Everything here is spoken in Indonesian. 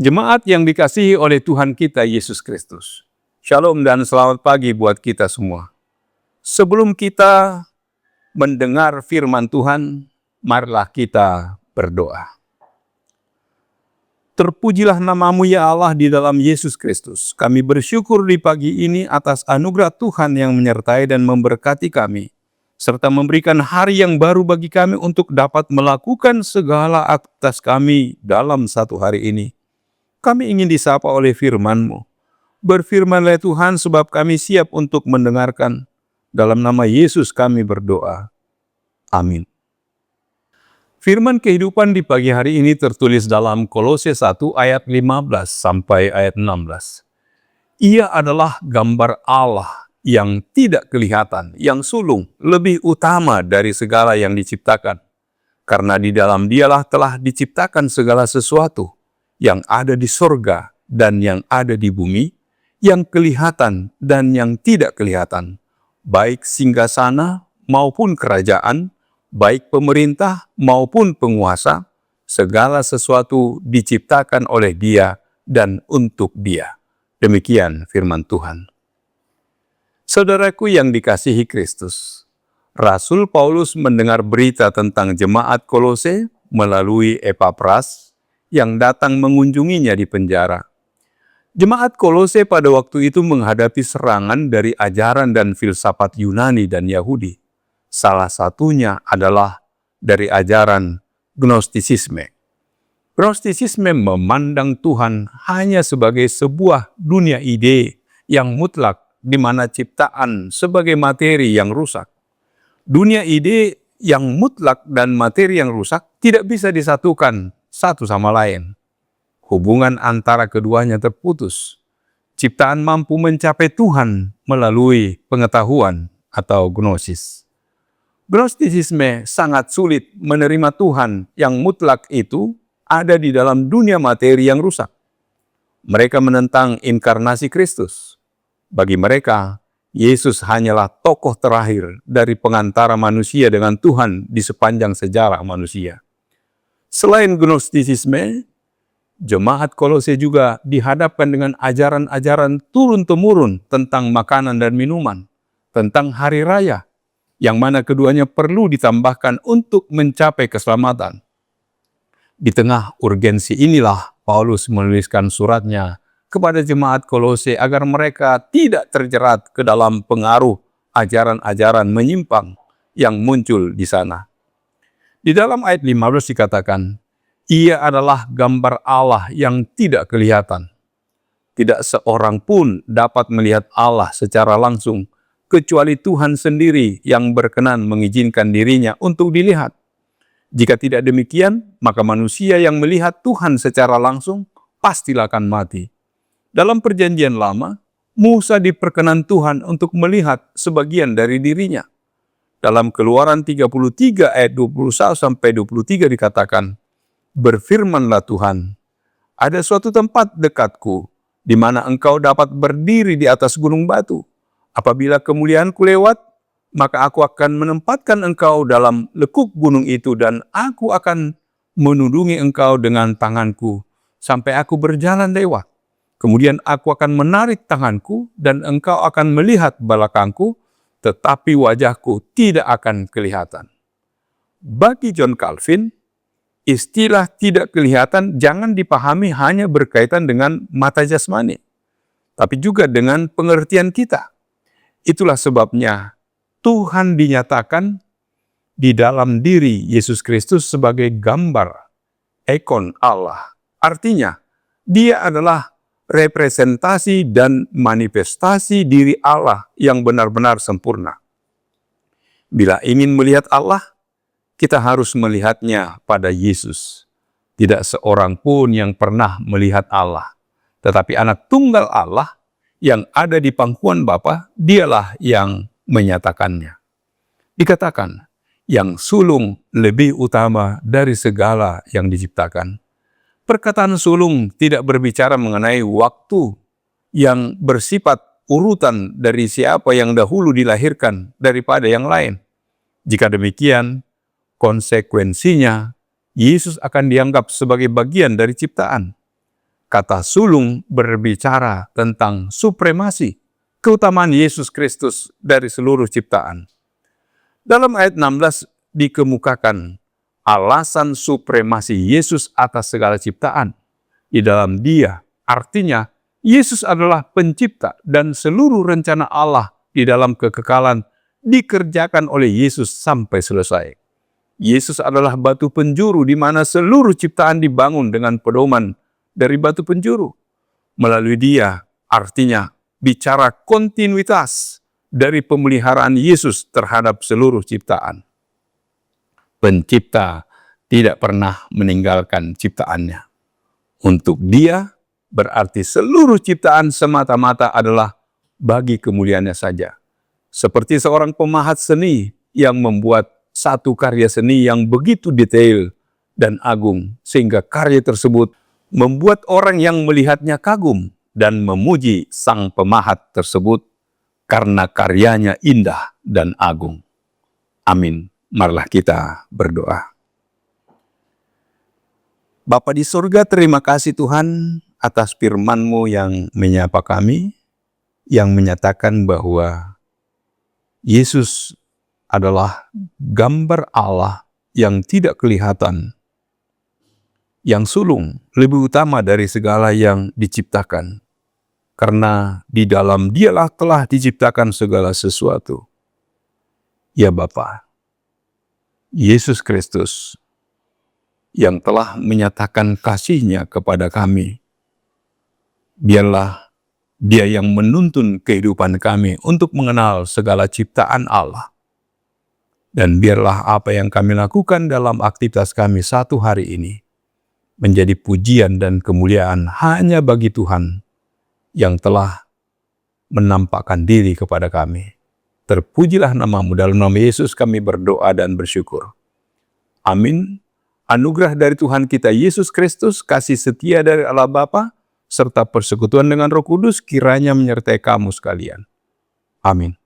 Jemaat yang dikasihi oleh Tuhan kita Yesus Kristus. Shalom dan selamat pagi buat kita semua. Sebelum kita mendengar firman Tuhan, marilah kita berdoa. Terpujilah namamu ya Allah di dalam Yesus Kristus. Kami bersyukur di pagi ini atas anugerah Tuhan yang menyertai dan memberkati kami, serta memberikan hari yang baru bagi kami untuk dapat melakukan segala aktivitas kami dalam satu hari ini. Kami ingin disapa oleh firman-Mu. Berfirmanlah Tuhan, sebab kami siap untuk mendengarkan. Dalam nama Yesus kami berdoa. Amin. Firman kehidupan di pagi hari ini tertulis dalam Kolose 1 ayat 15 sampai ayat 16. Ia adalah gambar Allah yang tidak kelihatan, yang sulung, lebih utama dari segala yang diciptakan. Karena di dalam Dialah telah diciptakan segala sesuatu, yang ada di sorga dan yang ada di bumi, yang kelihatan dan yang tidak kelihatan, baik singgasana maupun kerajaan, baik pemerintah maupun penguasa, segala sesuatu diciptakan oleh Dia dan untuk Dia. Demikian firman Tuhan. Saudaraku yang dikasihi Kristus, Rasul Paulus mendengar berita tentang jemaat Kolose melalui Epapras yang datang mengunjunginya di penjara. Jemaat Kolose pada waktu itu menghadapi serangan dari ajaran dan filsafat Yunani dan Yahudi. Salah satunya adalah dari ajaran Gnostisisme. Gnostisisme memandang Tuhan hanya sebagai sebuah dunia ide yang mutlak di mana ciptaan sebagai materi yang rusak. Dunia ide yang mutlak dan materi yang rusak tidak bisa disatukan satu sama lain. Hubungan antara keduanya terputus. Ciptaan mampu mencapai Tuhan melalui pengetahuan atau gnosis. Gnostisisme sangat sulit menerima Tuhan yang mutlak itu ada di dalam dunia materi yang rusak. Mereka menentang inkarnasi Kristus. Bagi mereka, Yesus hanyalah tokoh terakhir dari pengantara manusia dengan Tuhan di sepanjang sejarah manusia. Selain Gnostisisme, jemaat Kolose juga dihadapkan dengan ajaran-ajaran turun-temurun tentang makanan dan minuman, tentang hari raya, yang mana keduanya perlu ditambahkan untuk mencapai keselamatan. Di tengah urgensi inilah Paulus menuliskan suratnya kepada jemaat Kolose agar mereka tidak terjerat ke dalam pengaruh ajaran-ajaran menyimpang yang muncul di sana. Di dalam ayat 15 dikatakan, ia adalah gambar Allah yang tidak kelihatan. Tidak seorang pun dapat melihat Allah secara langsung, kecuali Tuhan sendiri yang berkenan mengizinkan dirinya untuk dilihat. Jika tidak demikian, maka manusia yang melihat Tuhan secara langsung pastilah akan mati. Dalam perjanjian lama, Musa diperkenan Tuhan untuk melihat sebagian dari dirinya. Dalam Keluaran 33 ayat 21 sampai 23 dikatakan, berfirmanlah Tuhan, ada suatu tempat dekatku, di mana engkau dapat berdiri di atas gunung batu. Apabila kemuliaanku lewat, maka aku akan menempatkan engkau dalam lekuk gunung itu, dan aku akan menudungi engkau dengan tanganku, sampai aku berjalan lewat. Kemudian aku akan menarik tanganku, dan engkau akan melihat belakangku, tetapi wajahku tidak akan kelihatan. Bagi John Calvin, istilah tidak kelihatan jangan dipahami hanya berkaitan dengan mata jasmani, tapi juga dengan pengertian kita. Itulah sebabnya Tuhan dinyatakan di dalam diri Yesus Kristus sebagai gambar, ikon Allah. Artinya, Dia adalah representasi dan manifestasi diri Allah yang benar-benar sempurna. Bila ingin melihat Allah, kita harus melihatnya pada Yesus. Tidak seorang pun yang pernah melihat Allah, tetapi anak tunggal Allah yang ada di pangkuan Bapa, dialah yang menyatakannya. Dikatakan, yang sulung lebih utama dari segala yang diciptakan. Perkataan sulung tidak berbicara mengenai waktu yang bersifat urutan dari siapa yang dahulu dilahirkan daripada yang lain. Jika demikian, konsekuensinya Yesus akan dianggap sebagai bagian dari ciptaan. kata sulung berbicara tentang supremasi, keutamaan Yesus Kristus dari seluruh ciptaan. Dalam ayat 16 dikemukakan alasan supremasi Yesus atas segala ciptaan. Di dalam Dia, artinya Yesus adalah pencipta dan seluruh rencana Allah di dalam kekekalan dikerjakan oleh Yesus sampai selesai. Yesus adalah batu penjuru di mana seluruh ciptaan dibangun dengan pedoman dari batu penjuru. Melalui Dia, artinya bicara kontinuitas dari pemeliharaan Yesus terhadap seluruh ciptaan. Pencipta tidak pernah meninggalkan ciptaannya. Untuk Dia berarti seluruh ciptaan semata-mata adalah bagi kemuliaannya saja. Seperti seorang pemahat seni yang membuat satu karya seni yang begitu detail dan agung, sehingga karya tersebut membuat orang yang melihatnya kagum dan memuji sang pemahat tersebut karena karyanya indah dan agung. Amin. Marilah kita berdoa. Bapa di surga, terima kasih Tuhan atas firman-Mu yang menyapa kami, yang menyatakan bahwa Yesus adalah gambar Allah yang tidak kelihatan, yang sulung, lebih utama dari segala yang diciptakan. Karena di dalam Dialah telah diciptakan segala sesuatu. Ya Bapa, Yesus Kristus yang telah menyatakan kasih-Nya kepada kami, biarlah Dia yang menuntun kehidupan kami untuk mengenal segala ciptaan Allah. Dan biarlah apa yang kami lakukan dalam aktivitas kami satu hari ini menjadi pujian dan kemuliaan hanya bagi Tuhan yang telah menampakkan diri kepada kami. Terpujilah nama-Mu, dalam nama Yesus kami berdoa dan bersyukur. Amin. Anugerah dari Tuhan kita Yesus Kristus, kasih setia dari Allah Bapa, serta persekutuan dengan Roh Kudus kiranya menyertai kamu sekalian. Amin.